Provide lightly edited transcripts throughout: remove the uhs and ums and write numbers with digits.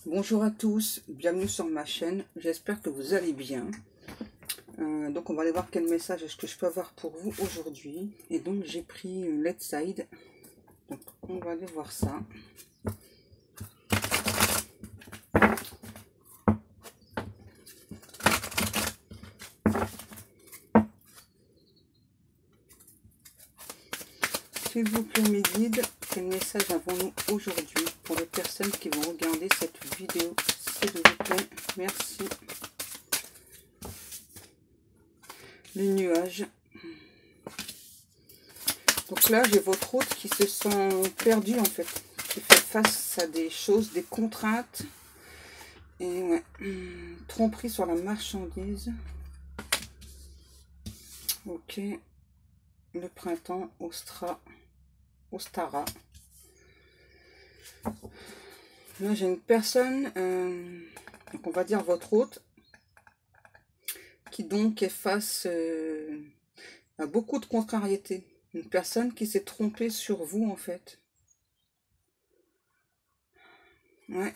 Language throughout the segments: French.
Bonjour à tous, bienvenue sur ma chaîne, j'espère que vous allez bien. Donc on va aller voir quel message est-ce que je peux avoir pour vous aujourd'hui. Et donc j'ai pris Let's Side, donc on va aller voir ça. S'il vous plaît mes guides, quel message avons-nous aujourd'hui pour les personnes qui vont regarder cette vidéo, s'il vous plaît, merci. Les nuages. Donc là, j'ai votre hôte qui se sent perdu en fait, qui fait face à des choses, des contraintes. Et ouais, tromperie sur la marchandise. Ok, le printemps, Ostara. Là, j'ai une personne, donc on va dire votre hôte, qui donc est face à beaucoup de contrariétés. Une personne qui s'est trompée sur vous, en fait. Ouais.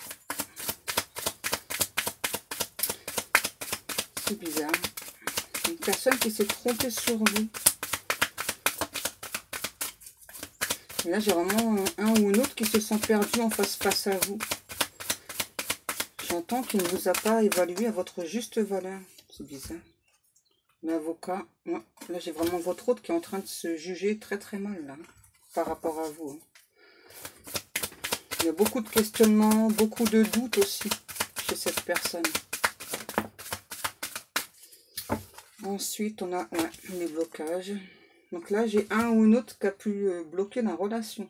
C'est bizarre. Une personne qui s'est trompée sur vous. Et là, j'ai vraiment un ou une autre qui se sent perdu en face à vous. J'entends qu'il ne vous a pas évalué à votre juste valeur. C'est bizarre. L'avocat, ouais. Là j'ai vraiment votre autre qui est en train de se juger très mal là, par rapport à vous. Il y a beaucoup de questionnements, beaucoup de doutes aussi chez cette personne. Ensuite on a les blocages. Donc là j'ai un ou une autre qui a pu bloquer la relation.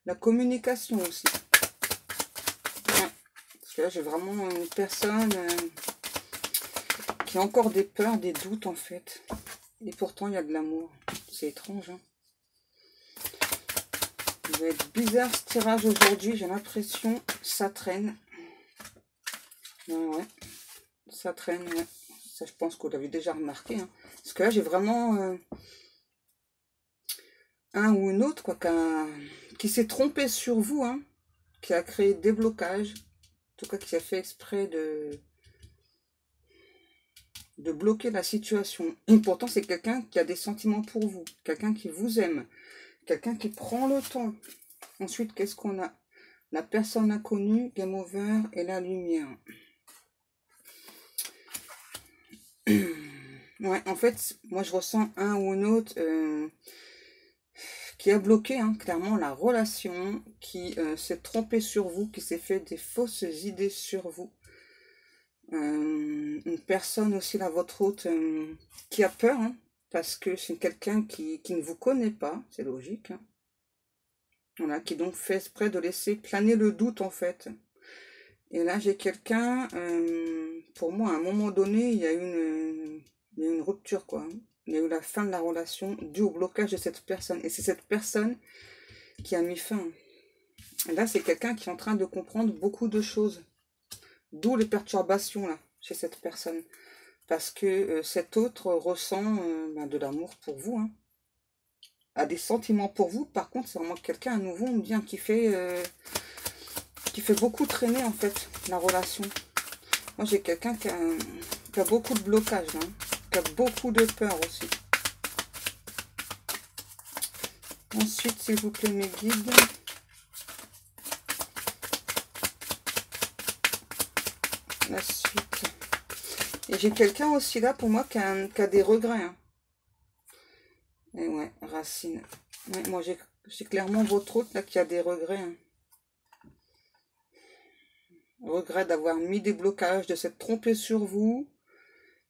La communication aussi. Ouais. Parce que là j'ai vraiment une personne qui a encore des peurs, des doutes en fait. Et pourtant, il y a de l'amour. C'est étrange, hein. Il va être bizarre ce tirage aujourd'hui. J'ai l'impression ça traîne. Ouais. Ça traîne, ouais. Ça, je pense que vous l'avez déjà remarqué. Hein. Parce que là, j'ai vraiment un ou une autre quoi, qui s'est trompé sur vous. Hein, qui a créé des blocages. En tout cas, qui a fait exprès de bloquer la situation. Et pourtant, c'est quelqu'un qui a des sentiments pour vous. Quelqu'un qui vous aime. Quelqu'un qui prend le temps. Ensuite, qu'est-ce qu'on a? La personne inconnue, game over et la lumière. Ouais, en fait, moi je ressens un ou une autre qui a bloqué clairement la relation, qui s'est trompé sur vous, qui s'est fait des fausses idées sur vous. Une personne aussi, là, votre hôte, qui a peur, hein, parce que c'est quelqu'un qui ne vous connaît pas, c'est logique. Hein. Voilà, qui donc fait exprès de laisser planer le doute en fait. Et là j'ai quelqu'un, pour moi à un moment donné, il y a eu une rupture quoi. Il y a eu la fin de la relation due au blocage de cette personne. Et c'est cette personne qui a mis fin. Et là c'est quelqu'un qui est en train de comprendre beaucoup de choses. D'où les perturbations là, chez cette personne. Parce que cet autre ressent de l'amour pour vous, hein. A des sentiments pour vous. Par contre, c'est vraiment quelqu'un à nouveau bien qui fait beaucoup traîner en fait la relation. Moi, j'ai quelqu'un qui a beaucoup de blocage, hein, qui a beaucoup de peur aussi. Ensuite, s'il vous plaît, mes guides. La suite. Et j'ai quelqu'un aussi là pour moi qui a des regrets. Hein. Et ouais, racine. Ouais, moi, j'ai clairement votre autre là qui a des regrets. Hein. Regret d'avoir mis des blocages, de s'être trompé sur vous.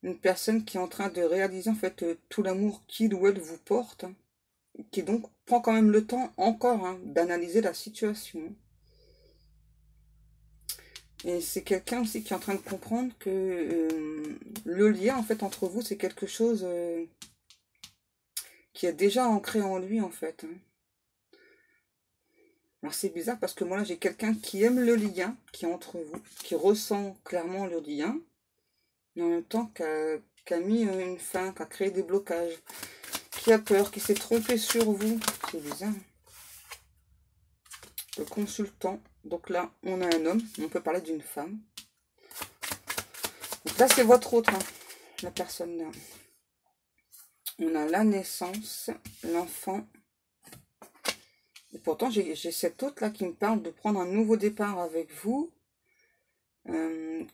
Une personne qui est en train de réaliser en fait tout l'amour qu'il ou elle vous porte. Hein, qui donc prend quand même le temps encore d'analyser la situation. Et c'est quelqu'un aussi qui est en train de comprendre que le lien en fait entre vous c'est quelque chose qui est déjà ancré en lui en fait. Hein. Alors c'est bizarre parce que moi là j'ai quelqu'un qui aime le lien qui est entre vous, qui ressent clairement le lien, mais en même temps qui a mis une fin, qui a créé des blocages, qui a peur, qui s'est trompé sur vous. C'est bizarre. Le consultant, Donc là, on a un homme. On peut parler d'une femme. Donc là, c'est votre autre, hein, la personne là. On a la naissance, l'enfant. Et pourtant, j'ai cet autre là qui me parle de prendre un nouveau départ avec vous.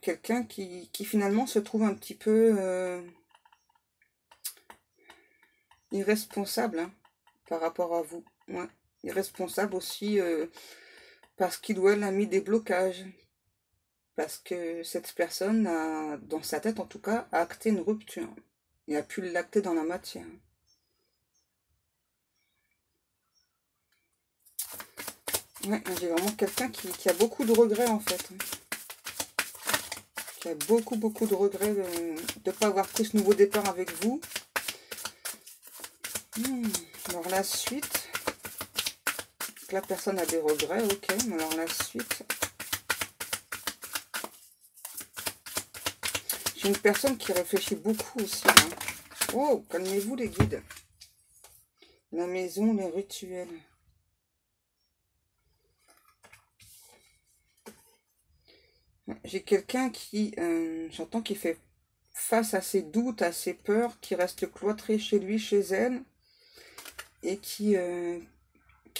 Quelqu'un qui finalement se trouve un petit peu irresponsable, hein, par rapport à vous. Ouais. Irresponsable aussi parce qu'il ou elle a mis des blocages. Parce que cette personne a, dans sa tête en tout cas, a acté une rupture. Et a pu l'acter dans la matière. Ouais, j'ai vraiment quelqu'un qui a beaucoup de regrets en fait. Qui a beaucoup de regrets de ne pas avoir pris ce nouveau départ avec vous. Alors la suite. La personne a des regrets, ok. Mais alors la suite. J'ai une personne qui réfléchit beaucoup aussi. Hein. Oh, calmez-vous les guides. La maison, les rituels. J'ai quelqu'un qui, j'entends, qui fait face à ses doutes, à ses peurs, qui reste cloîtré chez lui, chez elle, et qui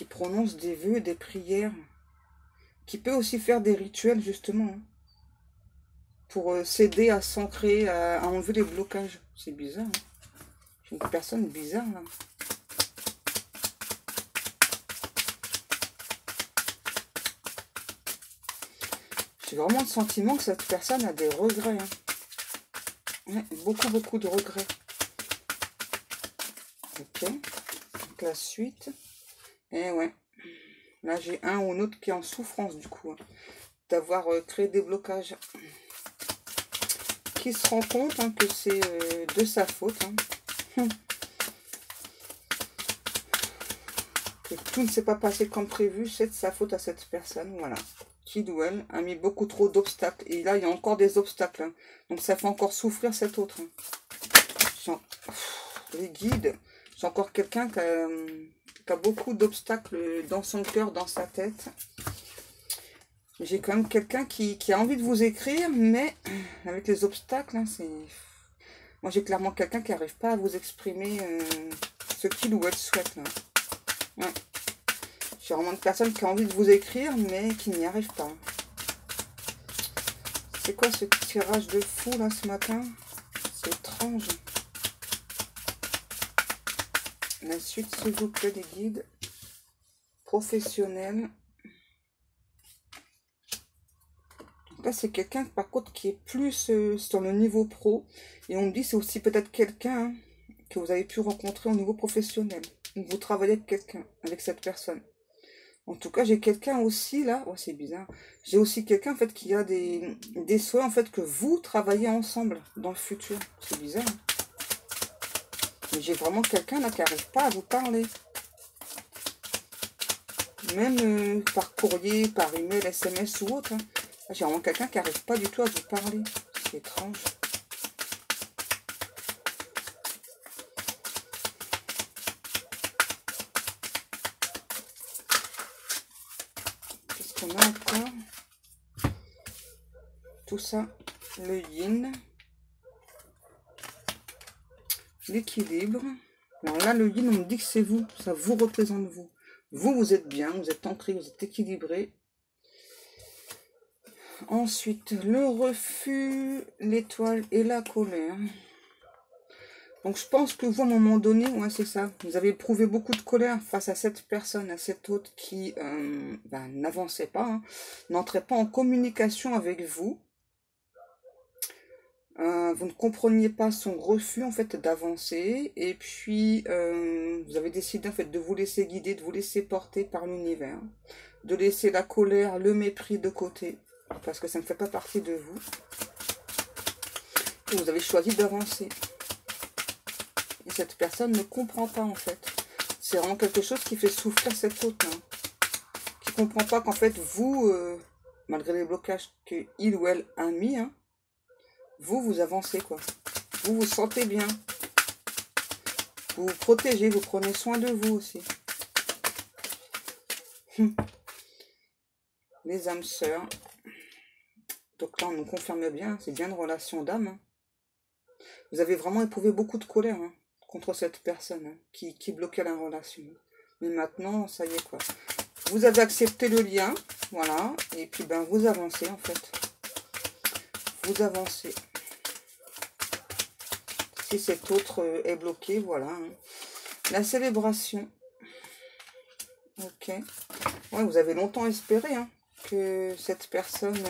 prononce des vœux, des prières, qui peut aussi faire des rituels, justement, hein, pour s'aider à s'ancrer, à enlever les blocages. C'est bizarre, hein. J'ai une personne bizarre, là. J'ai vraiment le sentiment que cette personne a des regrets, hein. Ouais, beaucoup de regrets. Ok. Donc la suite. Et ouais. Là, j'ai un ou l'autre qui est en souffrance, du coup. Hein, d'avoir créé des blocages. Qui se rend compte hein, que c'est de sa faute. Hein. Que tout ne s'est pas passé comme prévu. C'est de sa faute à cette personne. Voilà. Qui ou elle a mis beaucoup trop d'obstacles. Et là, il y a encore des obstacles. Hein. Donc, ça fait encore souffrir cet autre. Hein. Les guides. J'ai encore quelqu'un qui a beaucoup d'obstacles dans son cœur, dans sa tête. J'ai quand même quelqu'un qui a envie de vous écrire, mais avec les obstacles, hein, c'est... Moi, j'ai clairement quelqu'un qui n'arrive pas à vous exprimer ce qu'il ou elle souhaite. Là. Ouais. J'ai vraiment une personne qui a envie de vous écrire, mais qui n'y arrive pas. C'est quoi ce tirage de fou, là, ce matin? C'est étrange. La suite, s'il vous plaît, des guides professionnels. Là, c'est quelqu'un, par contre, qui est plus sur le niveau pro. Et on me dit, c'est aussi peut-être quelqu'un hein, que vous avez pu rencontrer au niveau professionnel. Donc, vous travaillez avec quelqu'un, avec cette personne. En tout cas, j'ai quelqu'un aussi, là. Oh, c'est bizarre. J'ai aussi quelqu'un, en fait, qui a des souhaits, en fait, que vous travaillez ensemble dans le futur. C'est bizarre. Mais j'ai vraiment quelqu'un, là, qui n'arrive pas à vous parler. Même par courrier, par email, SMS ou autre. Hein. J'ai vraiment quelqu'un qui n'arrive pas du tout à vous parler. C'est étrange. Qu'est-ce qu'on a encore? Tout ça, le yin. L'équilibre. Alors là, le yin, on me dit que c'est vous. Ça vous représente vous. Vous, vous êtes bien, vous êtes ancré, vous êtes équilibré. Ensuite, le refus, l'étoile et la colère. Donc, je pense que vous, à un moment donné, ouais, c'est ça. Vous avez éprouvé beaucoup de colère face à cette personne, à cet autre qui n'avançait pas, hein, n'entrait pas en communication avec vous. Vous ne compreniez pas son refus, en fait, d'avancer. Et puis, vous avez décidé, en fait, de vous laisser guider, de vous laisser porter par l'univers. De laisser la colère, le mépris de côté. Parce que ça ne fait pas partie de vous. Et vous avez choisi d'avancer. Et cette personne ne comprend pas, en fait. C'est vraiment quelque chose qui fait souffrir cet autre. Hein, qui ne comprend pas qu'en fait, vous, malgré les blocages qu'il ou elle a mis, hein, vous avancez, quoi. Vous vous sentez bien. Vous vous protégez, vous prenez soin de vous aussi. Les âmes sœurs. Donc là, on nous confirme bien, c'est bien une relation d'âme. Hein. Vous avez vraiment éprouvé beaucoup de colère hein, contre cette personne hein, qui bloquait la relation. Mais maintenant, ça y est quoi. Vous avez accepté le lien, voilà. Et puis, ben, vous avancez en fait. Vous avancez. Si cet autre est bloqué, voilà. Hein. La célébration. Ok. Ouais, vous avez longtemps espéré hein, que cette personne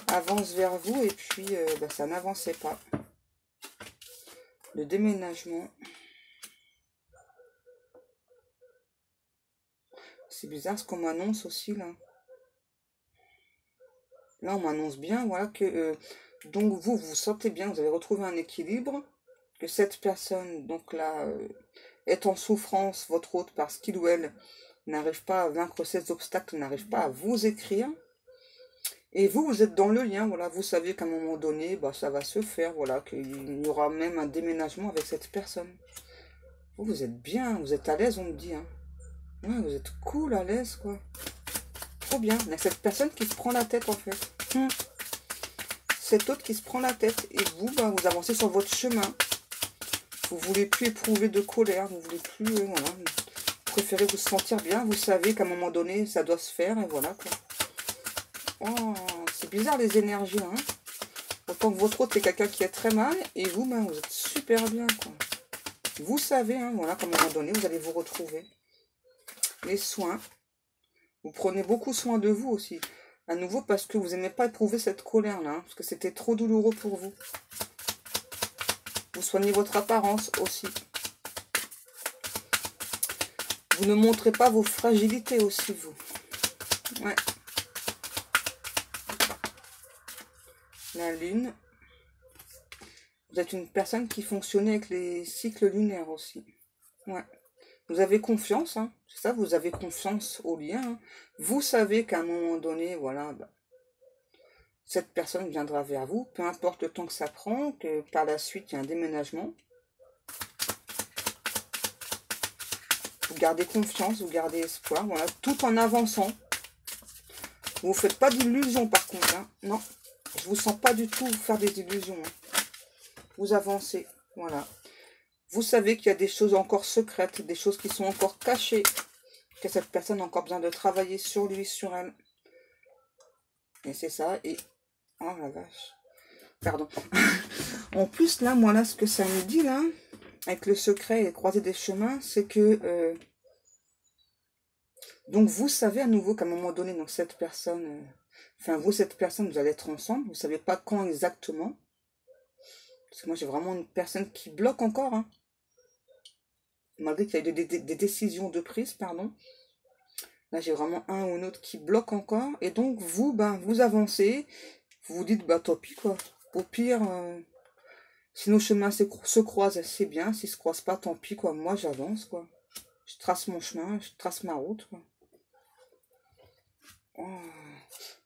avance vers vous et puis bah, ça n'avançait pas. Le déménagement. C'est bizarre ce qu'on m'annonce aussi là. Là, on m'annonce bien, voilà, que donc vous vous sentez bien, vous avez retrouvé un équilibre, que cette personne, donc là, est en souffrance, votre hôte, parce qu'il ou elle n'arrive pas à vaincre ces obstacles, n'arrive pas à vous écrire. Et vous, vous êtes dans le lien, voilà, vous savez qu'à un moment donné, bah, ça va se faire, voilà, qu'il y aura même un déménagement avec cette personne. Vous êtes bien, vous êtes à l'aise, on me dit, hein. Ouais, vous êtes cool, à l'aise, quoi. Trop bien. Il y a cette personne qui se prend la tête, en fait. Cet autre qui se prend la tête. Et vous, bah, vous avancez sur votre chemin. Vous ne voulez plus éprouver de colère. Vous ne voulez plus, voilà. Vous préférez vous sentir bien. Vous savez qu'à un moment donné, ça doit se faire. Et voilà, quoi. Oh, c'est bizarre, les énergies, hein. Autant que votre autre est quelqu'un qui est très mal. Et vous, bah, vous êtes super bien, quoi. Vous savez, hein, voilà, qu'à un moment donné, vous allez vous retrouver. Les soins. Vous prenez beaucoup soin de vous aussi. À nouveau, parce que vous n'aimez pas éprouver cette colère-là. Hein, parce que c'était trop douloureux pour vous. Vous soignez votre apparence aussi. Vous ne montrez pas vos fragilités aussi, vous. Ouais. La lune. Vous êtes une personne qui fonctionnait avec les cycles lunaires aussi. Ouais. Vous avez confiance, hein. C'est ça, vous avez confiance au lien. Hein. Vous savez qu'à un moment donné, voilà, bah, cette personne viendra vers vous, peu importe le temps que ça prend, que par la suite, il y a un déménagement. Vous gardez confiance, vous gardez espoir, voilà, tout en avançant. Vous ne faites pas d'illusions par contre, hein. Non, je vous sens pas du tout vous faire des illusions. Hein. Vous avancez, voilà. Vous savez qu'il y a des choses encore secrètes, des choses qui sont encore cachées, que cette personne a encore besoin de travailler sur lui, sur elle. Et c'est ça, et... Oh la vache. Pardon. En plus, là, moi, là, ce que ça me dit, là, avec le secret et croiser des chemins, c'est que... donc, vous savez à nouveau qu'à un moment donné, donc cette personne... enfin, vous, cette personne, vous allez être ensemble. Vous ne savez pas quand exactement. Parce que moi, j'ai vraiment une personne qui bloque encore, hein. Malgré qu'il y a eu des décisions de prise, pardon. Là, j'ai vraiment un ou un autre qui bloque encore. Et donc, vous, ben, vous avancez. Vous vous dites, bah, tant pis, quoi. Au pire, si nos chemins se croisent, c'est bien. S'ils ne se croisent pas, tant pis, quoi. Moi, j'avance, quoi. Je trace mon chemin, je trace ma route, quoi. Oh.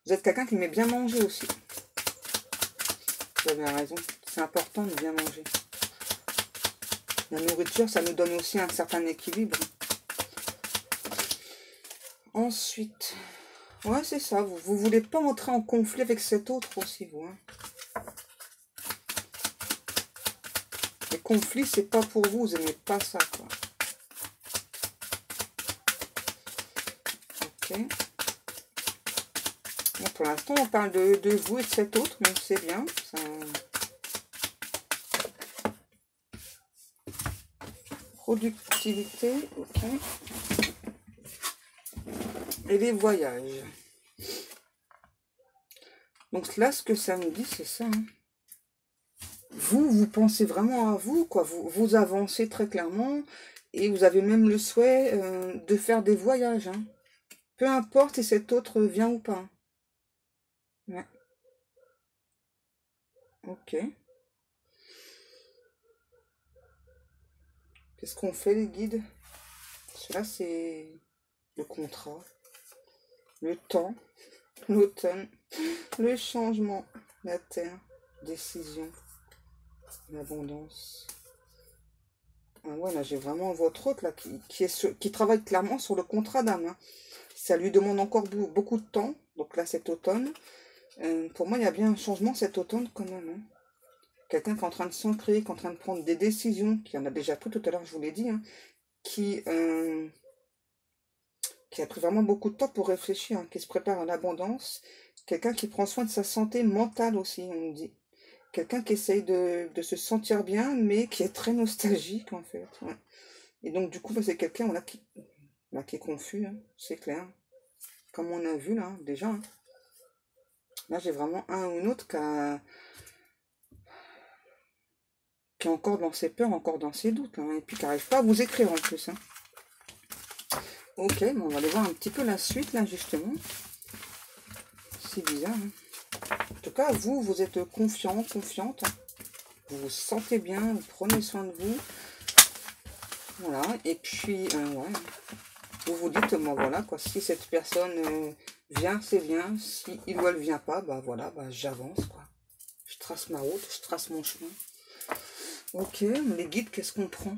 Vous êtes quelqu'un qui aime bien manger aussi. Vous avez raison. C'est important de bien manger. La nourriture, ça nous donne aussi un certain équilibre. Ensuite, ouais, c'est ça. Vous voulez pas entrer en conflit avec cet autre aussi, vous. Hein. Les conflits, c'est pas pour vous. Vous n'aimez pas ça, quoi. Ok. Bon, pour l'instant, on parle de vous et de cet autre, donc c'est bien. Ça... Productivité, ok. Et les voyages. Donc là, ce que ça me dit, c'est ça. Hein. Vous pensez vraiment à vous, quoi. Vous avancez très clairement et vous avez même le souhait de faire des voyages. Hein. Peu importe si cet autre vient ou pas. Ouais. Ok. Qu'est-ce qu'on fait, les guides? Cela, c'est le contrat, le temps, l'automne, le changement, la terre, décision, l'abondance. Ah ouais, là, j'ai vraiment votre autre, là, qui travaille clairement sur le contrat d'âme. Hein. Ça lui demande encore beaucoup de temps. Donc là, cet automne, pour moi, il y a bien un changement cet automne quand même. Hein. Quelqu'un qui est en train de s'ancrer, qui est en train de prendre des décisions, qui en a déjà pris tout à l'heure, je vous l'ai dit, hein, qui a pris vraiment beaucoup de temps pour réfléchir, hein, qui se prépare à l'abondance. Quelqu'un qui prend soin de sa santé mentale aussi, on me dit. Quelqu'un qui essaye de se sentir bien, mais qui est très nostalgique, en fait. Ouais. Et donc, du coup, bah, c'est quelqu'un voilà, qui est confus, hein, c'est clair. Comme on a vu, là, déjà. Hein. Là, j'ai vraiment un ou une autre qui est encore dans ses peurs, encore dans ses doutes, hein, et puis qui n'arrive pas à vous écrire en plus. Hein. Ok, bon, on va aller voir un petit peu la suite, là, justement. C'est bizarre. Hein. En tout cas, vous êtes confiant, confiante. Hein. Vous vous sentez bien, vous prenez soin de vous. Voilà, et puis, ouais, vous vous dites, bon, voilà, quoi, si cette personne vient, c'est bien. Si il ou elle vient pas, bah voilà, bah j'avance, quoi. Je trace ma route, je trace mon chemin. Ok, les guides, qu'est-ce qu'on prend?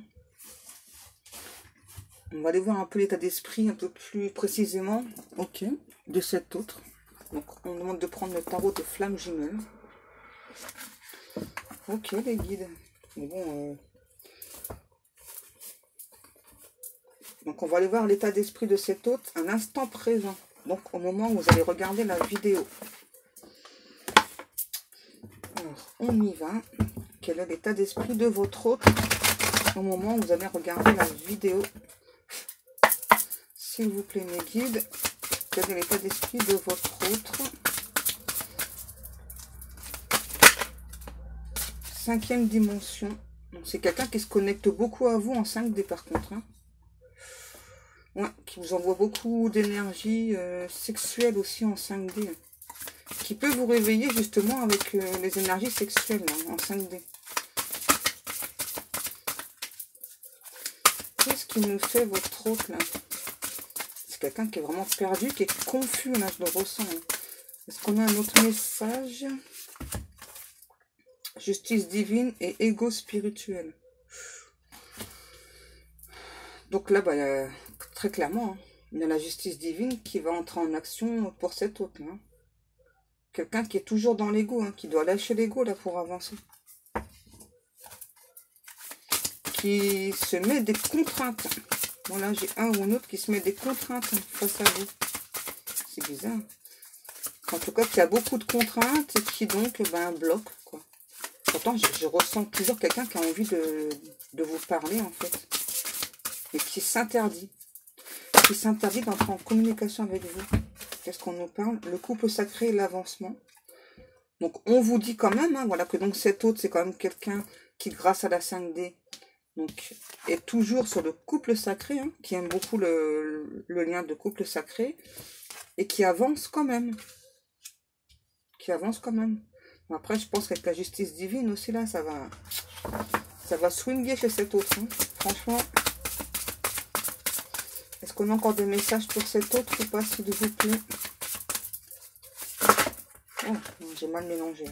On va aller voir un peu l'état d'esprit un peu plus précisément, ok, de cet autre. Donc, on demande de prendre le tarot de flamme jumelle. Ok, les guides. Mais bon, donc, on va aller voir l'état d'esprit de cet autre à l'instant présent. Donc, au moment où vous allez regarder la vidéo. Alors, on y va. Quel est l'état d'esprit de votre autre au moment où vous allez regarder la vidéo? S'il vous plaît, mes guides, quel est l'état d'esprit de votre autre? Cinquième dimension. C'est quelqu'un qui se connecte beaucoup à vous en 5D par contre. Hein. Ouais, qui vous envoie beaucoup d'énergie sexuelle aussi en 5D. Qui peut vous réveiller justement avec les énergies sexuelles là, en 5D. Qu'est-ce qui nous fait votre autre là? C'est quelqu'un qui est vraiment perdu, qui est confus là, je le ressens. Hein. Est-ce qu'on a un autre message? Justice divine et ego spirituel. Donc là, bah, très clairement, hein, il y a la justice divine qui va entrer en action pour cet autre. Hein. Quelqu'un qui est toujours dans l'ego, hein, qui doit lâcher l'ego là pour avancer. Qui se met des contraintes. Bon là, j'ai un ou un autre qui se met des contraintes face à vous. C'est bizarre. En tout cas, il y a beaucoup de contraintes et qui donc bloque. Quoi. Pourtant, je ressens toujours quelqu'un qui a envie de vous parler en fait. Et qui s'interdit. Qui s'interdit d'entrer en communication avec vous. Qu'est-ce qu'on nous parle? Le couple sacré et l'avancement. Donc, on vous dit quand même, hein, voilà, que donc cet autre, c'est quand même quelqu'un qui, grâce à la 5D, donc, est toujours sur le couple sacré, hein, qui aime beaucoup le lien de couple sacré, et qui avance quand même. Qui avance quand même. Bon, après, je pense qu'avec la justice divine aussi, là, ça va swinguer chez cet autre. Hein. Franchement, est-ce qu'on a encore des messages pour cet autre ou pas, s'il vous plaît? Oh, j'ai mal mélangé.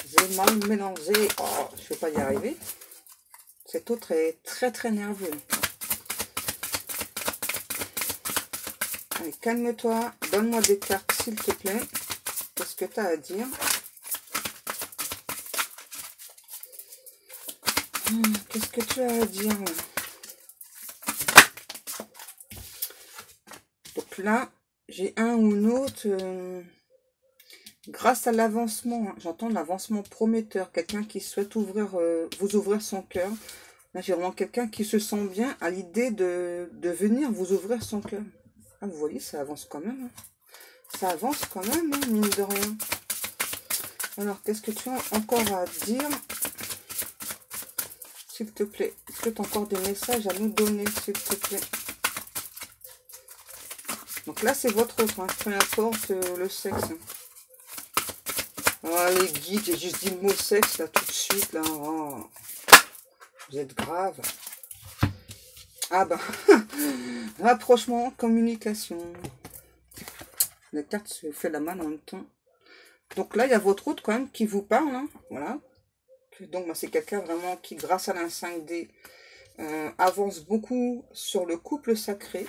J'ai mal mélangé. Oh, je ne vais pas y arriver. Cet autre est très très nerveux. Allez, calme-toi. Donne-moi des cartes, s'il te plaît. Qu'est-ce que tu as à dire? Qu'est-ce que tu as à dire? Donc là, j'ai un ou une autre... grâce à l'avancement, hein, j'entends l'avancement prometteur, quelqu'un qui souhaite vous ouvrir son cœur. Là, j'ai vraiment quelqu'un qui se sent bien à l'idée de venir vous ouvrir son cœur. Ah, vous voyez, ça avance quand même. Hein. Ça avance quand même, hein, mine de rien. Alors, qu'est-ce que tu as encore à dire? S'il te plaît, est-ce que tu as encore des messages à nous donner, s'il te plaît? Donc là, c'est votre autre, hein, peu importe le sexe. Hein. Ah, les guides, j'ai juste dit le mot sexe, là, tout de suite, là. Oh. Vous êtes grave. Ah ben, rapprochement, communication. La carte se fait la main en même temps. Donc là, il y a votre autre quand même qui vous parle. Hein, voilà. Donc c'est quelqu'un vraiment qui, grâce à la 5D, avance beaucoup sur le couple sacré.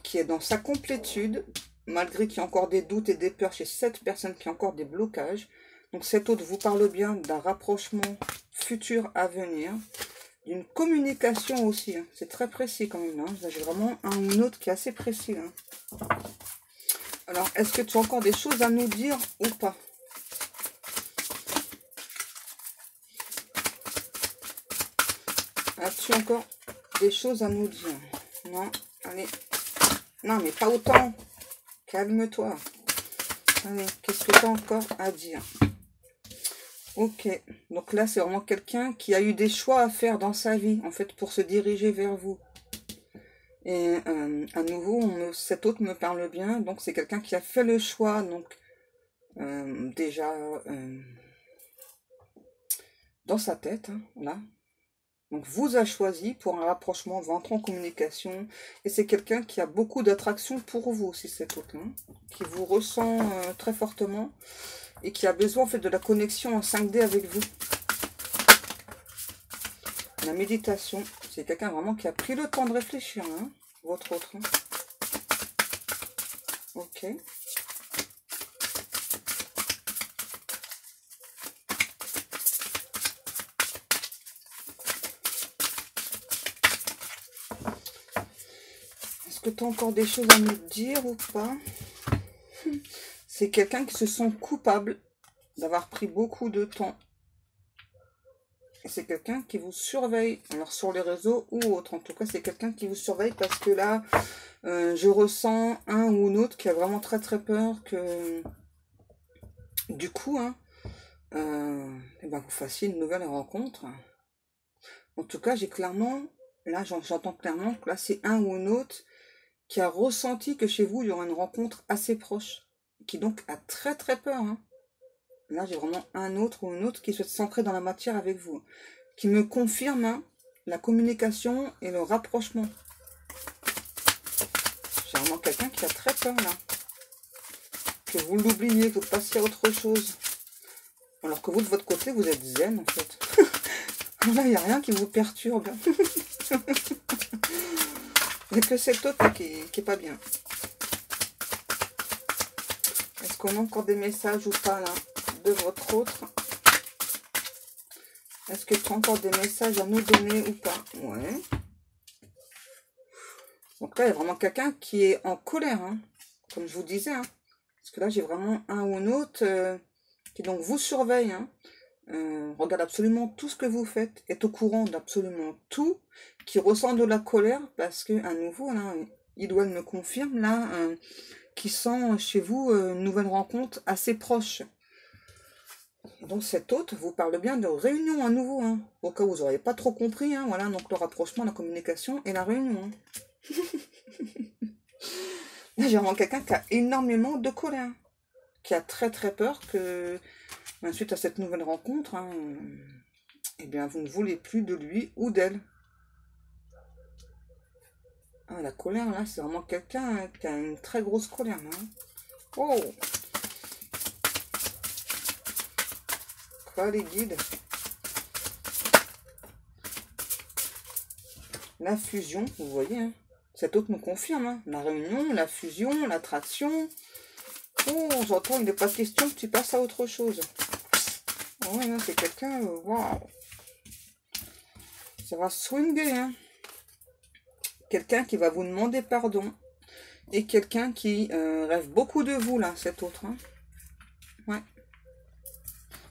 qui est dans sa complétude, malgré qu'il y a encore des doutes et des peurs chez cette personne qui a encore des blocages. Donc cet autre vous parle bien d'un rapprochement futur à venir, d'une communication aussi. Hein. C'est très précis quand même. Hein. Là, j'ai vraiment un autre qui est assez précis. Hein. Alors, est-ce que tu as encore des choses à nous dire ou pas? As-tu encore des choses à nous dire? Non, allez. Non, mais pas autant. Calme-toi. Allez, qu'est-ce que tu as encore à dire? Ok, donc là, c'est vraiment quelqu'un qui a eu des choix à faire dans sa vie, en fait, pour se diriger vers vous. Et à nouveau, cet autre me parle bien, donc c'est quelqu'un qui a fait le choix, donc déjà dans sa tête, hein, là. Donc vous a choisi pour un rapprochement, vous entrez en communication, et c'est quelqu'un qui a beaucoup d'attraction pour vous, aussi cet autre-là, hein, qui vous ressent très fortement, et qui a besoin en fait de la connexion en 5D avec vous. La méditation, c'est quelqu'un vraiment qui a pris le temps de réfléchir, hein, votre autre. Hein. Ok. Est-ce que tu as encore des choses à me dire ou pas? C'est quelqu'un qui se sent coupable d'avoir pris beaucoup de temps. Et c'est quelqu'un qui vous surveille, alors sur les réseaux ou autre. En tout cas, c'est quelqu'un qui vous surveille parce que là, je ressens un ou une autre qui a vraiment très très peur que, du coup, hein, eh ben, vous fassiez une nouvelle rencontre. En tout cas, j'ai clairement, là, j'entends clairement que là, c'est un ou une autre qui a ressenti que chez vous, il y aura une rencontre assez proche, qui donc a très très peur. Hein. Là, j'ai vraiment un autre ou une autre qui souhaite s'ancrer dans la matière avec vous, qui me confirme hein, la communication et le rapprochement. J'ai vraiment quelqu'un qui a très peur là. Que vous l'oubliez, que vous passiez à autre chose. Alors que vous, de votre côté, vous êtes zen en fait. Là, il n'y a rien qui vous perturbe. Il n'y a que cet autre qui est pas bien. Est-ce qu'on a encore des messages ou pas là de votre autre? Est-ce que tu as encore des messages à nous donner ou pas? Ouais. Donc là, il y a vraiment quelqu'un qui est en colère, hein, comme je vous disais. Hein. Parce que là, j'ai vraiment un ou un autre qui donc vous surveille. Hein. Regarde absolument tout ce que vous faites, est au courant d'absolument tout, qui ressent de la colère parce que, à nouveau, là, il doit me confirme, là, qui sent chez vous une nouvelle rencontre assez proche. Et donc cet autre vous parle bien de réunion à nouveau, hein, au cas où vous n'auriez pas trop compris, hein, voilà, donc le rapprochement, la communication et la réunion. Hein. Là, j'ai vraiment quelqu'un qui a énormément de colère, qui a très très peur que, suite à cette nouvelle rencontre, hein, eh bien, vous ne voulez plus de lui ou d'elle. Ah, la colère, là, c'est vraiment quelqu'un hein, qui a une très grosse colère. Hein. Oh! Quoi, les guides? La fusion, vous voyez, hein. Cet autre nous confirme, hein. La réunion, la fusion, l'attraction. Oh, j'entends, il n'est pas question que tu passes à autre chose. Oh, ouais, c'est quelqu'un, waouh! Ça va swinger, hein. Quelqu'un qui va vous demander pardon. Et quelqu'un qui rêve beaucoup de vous, là, cet autre. Hein. Ouais.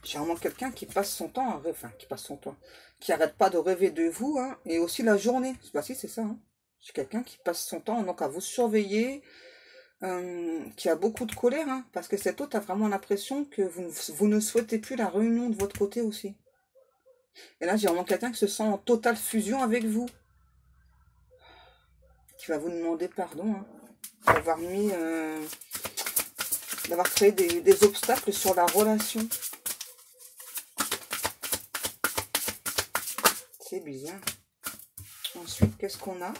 J'ai vraiment quelqu'un qui passe son temps à rêver. Enfin, qui passe son temps. Qui arrête pas de rêver de vous, hein. Et aussi la journée. Bah si, c'est ça, hein. J'ai quelqu'un qui passe son temps donc à vous surveiller. Qui a beaucoup de colère. Hein, parce que cet autre a vraiment l'impression que vous ne souhaitez plus la réunion de votre côté aussi. Et là, j'ai vraiment quelqu'un qui se sent en totale fusion avec vous. Qui va vous demander pardon. Hein, d'avoir mis... d'avoir créé des obstacles sur la relation. C'est bizarre. Ensuite, qu'est-ce qu'on a?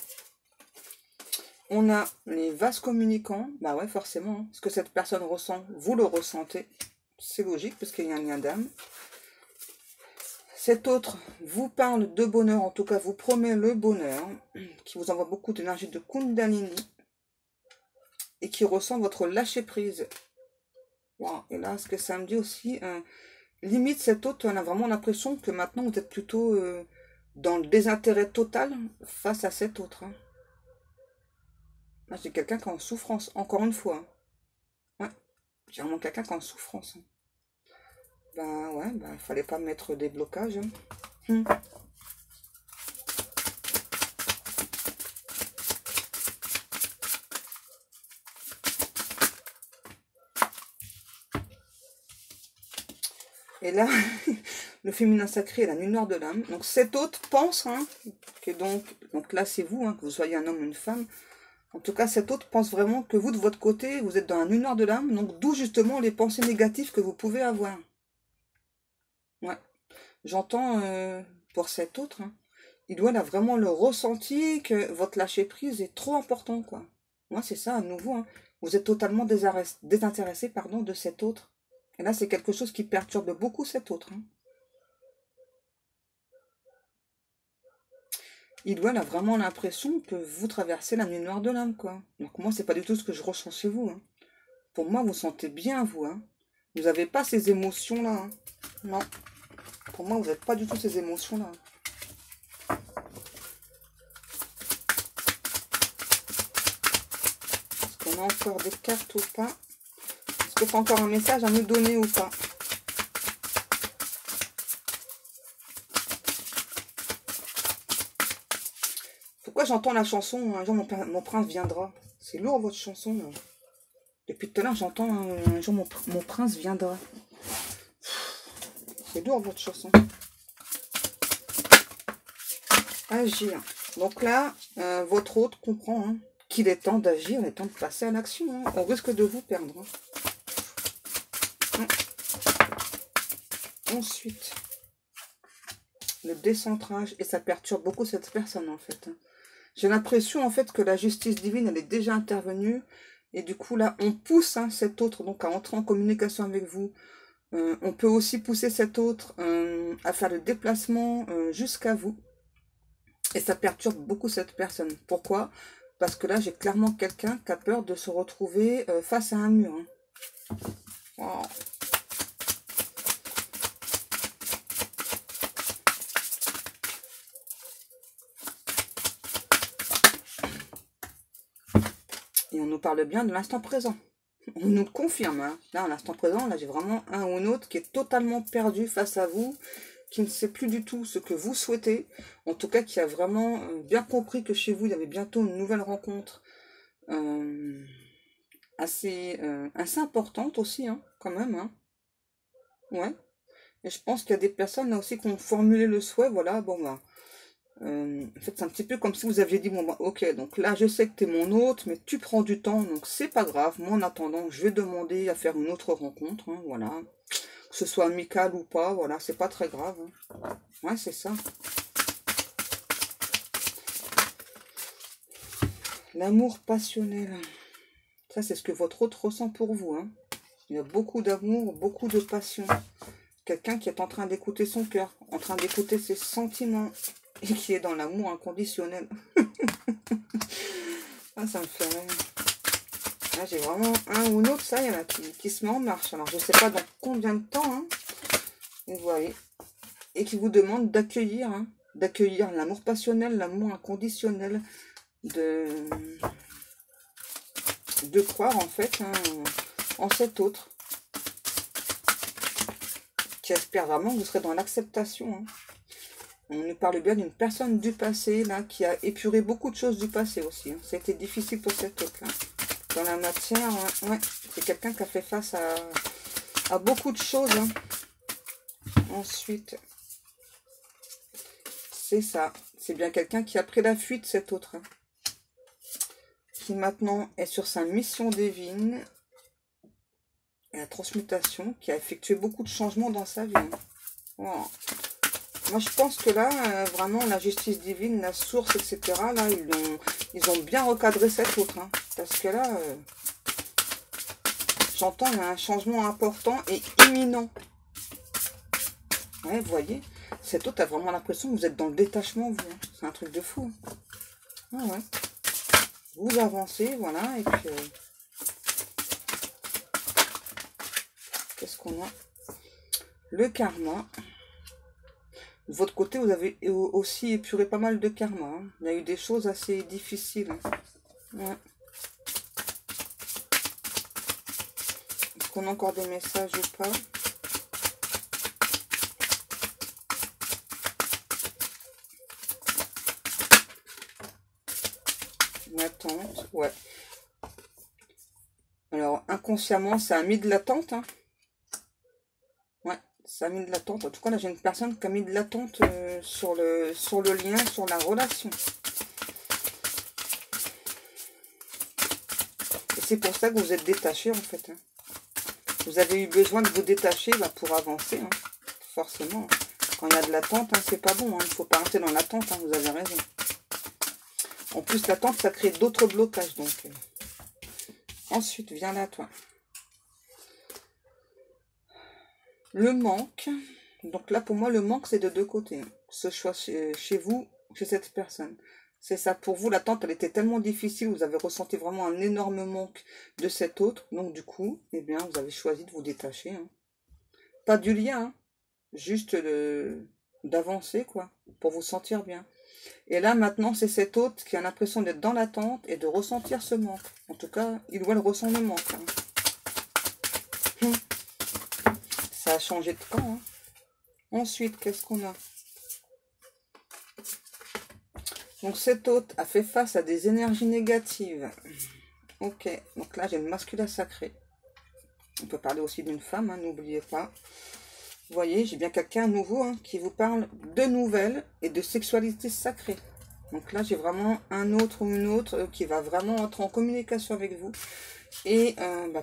On a les vases communicants. Bah ouais, forcément. Hein. Ce que cette personne ressent, vous le ressentez. C'est logique, parce qu'il y a un lien d'âme. Cet autre vous parle de bonheur, en tout cas vous promet le bonheur, qui vous envoie beaucoup d'énergie de Kundalini et qui ressent votre lâcher-prise. Wow. Et là, ce que ça me dit aussi, limite cet autre, on a vraiment l'impression que maintenant vous êtes plutôt dans le désintérêt total face à cet autre. Hein. Là, j'ai quelqu'un qui est en souffrance, encore une fois. Hein. Ouais, j'ai vraiment quelqu'un qui est en souffrance. Hein. Ben ouais, ben, il fallait pas mettre des blocages. Hein. Et là, le féminin sacré, la nuit noire de l'âme. Donc cet autre pense hein, que donc là c'est vous, hein, que vous soyez un homme ou une femme. En tout cas, cet autre pense vraiment que vous, de votre côté, vous êtes dans la nuit noire de l'âme. Donc d'où justement les pensées négatives que vous pouvez avoir. Ouais. J'entends pour cet autre, hein, il doit là vraiment le ressenti que votre lâcher prise est trop important, quoi. Moi, c'est ça à nouveau. Hein. Vous êtes totalement désintéressé, pardon, de cet autre. Et là, c'est quelque chose qui perturbe beaucoup cet autre. Hein. Il doit là vraiment l'impression que vous traversez la nuit noire de l'âme, quoi. Donc moi, c'est pas du tout ce que je ressens chez vous. Hein. Pour moi, vous sentez bien, vous. Hein. Vous n'avez pas ces émotions-là. Hein. Non. Pour moi, vous n'avez pas du tout ces émotions-là. Est-ce qu'on a encore des cartes ou pas? Est-ce que c'est encore un message à nous donner ou pas? Pourquoi j'entends la chanson un jour mon prince viendra? C'est lourd votre chanson. Là. Depuis tout à l'heure, j'entends un jour mon prince viendra. C'est lourd votre chanson. Agir. Donc là, votre hôte comprend hein, qu'il est temps d'agir, il est temps de passer à l'action. Hein. On risque de vous perdre. Hein. Ensuite, le décentrage. Et ça perturbe beaucoup cette personne en fait. Hein. J'ai l'impression en fait que la justice divine, elle est déjà intervenue. Et du coup là, on pousse hein, cet autre donc à entrer en communication avec vous. On peut aussi pousser cet autre à faire le déplacement jusqu'à vous. Et ça perturbe beaucoup cette personne. Pourquoi? Parce que là, j'ai clairement quelqu'un qui a peur de se retrouver face à un mur. Hein. Wow. Et on nous parle bien de l'instant présent. On nous confirme. Hein. Là, à l'instant présent, là, j'ai vraiment un ou un autre qui est totalement perdu face à vous, qui ne sait plus du tout ce que vous souhaitez. En tout cas, qui a vraiment bien compris que chez vous, il y avait bientôt une nouvelle rencontre assez importante aussi, hein, quand même. Hein. Ouais. Et je pense qu'il y a des personnes là aussi qui ont formulé le souhait, voilà, bon bah. En fait, c'est un petit peu comme si vous aviez dit, bon bah, ok, donc là, je sais que tu es mon hôte, mais tu prends du temps, donc c'est pas grave. Moi, en attendant, je vais demander à faire une autre rencontre, hein, voilà. Que ce soit amical ou pas, voilà, c'est pas très grave. Hein. Ouais, c'est ça. L'amour passionnel. Ça, c'est ce que votre hôte ressent pour vous. Hein. Il y a beaucoup d'amour, beaucoup de passion. Quelqu'un qui est en train d'écouter son cœur, en train d'écouter ses sentiments, et qui est dans l'amour inconditionnel. Ah, ça me fait rire. Là, j'ai vraiment un ou l'autre, ça, il y en a qui se met en marche. Alors, je ne sais pas dans combien de temps. Hein. Vous voyez. Et qui vous demande d'accueillir, hein, d'accueillir l'amour passionnel, l'amour inconditionnel, de croire, en fait, hein, en cet autre. Qui espère vraiment que vous serez dans l'acceptation. Hein. On nous parle bien d'une personne du passé, là, qui a épuré beaucoup de choses du passé aussi. Hein. C'était difficile pour cet autre, là. Dans la matière, ouais, c'est quelqu'un qui a fait face à beaucoup de choses. Hein. Ensuite, c'est ça. C'est bien quelqu'un qui a pris la fuite, cet autre. Hein. Qui maintenant est sur sa mission divine. Et la transmutation, qui a effectué beaucoup de changements dans sa vie. Hein. Wow. Moi, je pense que là, vraiment, la justice divine, la source, etc., là, ils ont bien recadré cet autre. Hein, parce que là, j'entends un changement important et imminent. Ouais, vous voyez. Cet autre a vraiment l'impression que vous êtes dans le détachement, vous. Hein. C'est un truc de fou. Ah ouais. Vous avancez, voilà, et puis... qu'est-ce qu'on a? Le karma. De votre côté, vous avez aussi épuré pas mal de karma. Hein. Il y a eu des choses assez difficiles. Ouais. Est-ce qu'on a encore des messages ou pas? Une attente, ouais. Alors, inconsciemment, ça a mis de l'attente. Hein. Ouais, ça a mis de l'attente. En tout cas, là, j'ai une personne qui a mis de l'attente sur le lien, sur la relation. Et c'est pour ça que vous êtes détaché, en fait. Hein. Vous avez eu besoin de vous détacher pour avancer, hein. Forcément. Quand il y a de l'attente, hein, c'est pas bon. Hein. Il ne faut pas rester dans l'attente, hein, vous avez raison. En plus, l'attente, ça crée d'autres blocages. Donc, ensuite, viens là, toi. Le manque. Donc là, pour moi, le manque, c'est de deux côtés. Hein. Que ce soit chez vous, chez cette personne. C'est ça. Pour vous, l'attente, elle était tellement difficile. Vous avez ressenti vraiment un énorme manque de cet autre. Donc, du coup, eh bien, vous avez choisi de vous détacher. Hein. Pas du lien, hein. Juste d'avancer, quoi. Pour vous sentir bien. Et là, maintenant, c'est cet autre qui a l'impression d'être dans l'attente et de ressentir ce manque. En tout cas, il ou elle ressent le manque. Hein. Ça a changé de camp. Hein. Ensuite, qu'est-ce qu'on a? Donc, cet autre a fait face à des énergies négatives. Ok, donc là, j'ai le masculin sacré. On peut parler aussi d'une femme, hein, n'oubliez pas. Vous voyez, j'ai bien quelqu'un nouveau hein, qui vous parle de nouvelles et de sexualité sacrée. Donc là, j'ai vraiment un autre ou une autre qui va vraiment entrer en communication avec vous. Et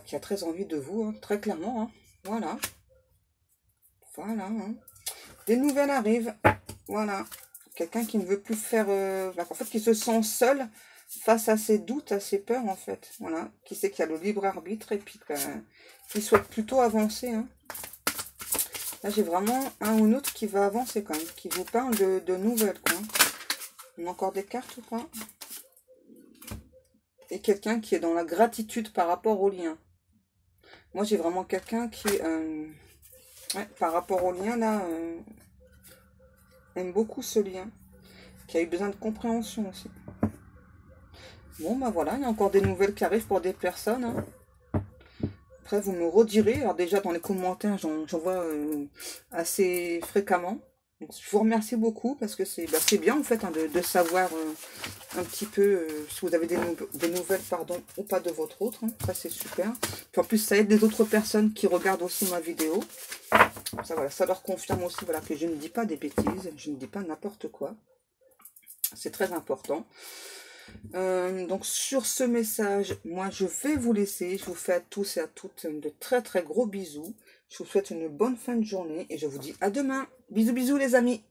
qui a très envie de vous, hein, très clairement. Hein. Voilà. Voilà. Hein. Des nouvelles arrivent. Voilà. Quelqu'un qui ne veut plus faire... en fait, qui se sent seul face à ses doutes, à ses peurs, en fait. Voilà. Qui sait qu'il y a le libre arbitre et puis qui souhaite plutôt avancer. Hein. Là, j'ai vraiment un ou une autre qui va avancer quand même. Qui vous parle de nouvelles, quoi. On a encore des cartes ou pas? Et quelqu'un qui est dans la gratitude par rapport au lien. Moi, j'ai vraiment quelqu'un qui... par rapport au lien, là... aime beaucoup ce lien. Qui a eu besoin de compréhension aussi. Bon, bah voilà, il y a encore des nouvelles qui arrivent pour des personnes. Hein. Après, vous me redirez. Alors déjà, dans les commentaires, j'en vois assez fréquemment. Donc, je vous remercie beaucoup parce que c'est bien, en fait, hein, de savoir un petit peu si vous avez des nouvelles, pardon, ou pas de votre autre. Hein. Ça, c'est super. Puis en plus, ça aide les autres personnes qui regardent aussi ma vidéo. Ça, voilà, ça leur confirme aussi voilà, que je ne dis pas des bêtises. Je ne dis pas n'importe quoi. C'est très important. Donc sur ce message, moi je vais vous laisser. Je vous fais à tous et à toutes de très très gros bisous. Je vous souhaite une bonne fin de journée et je vous dis à demain. Bisous bisous les amis.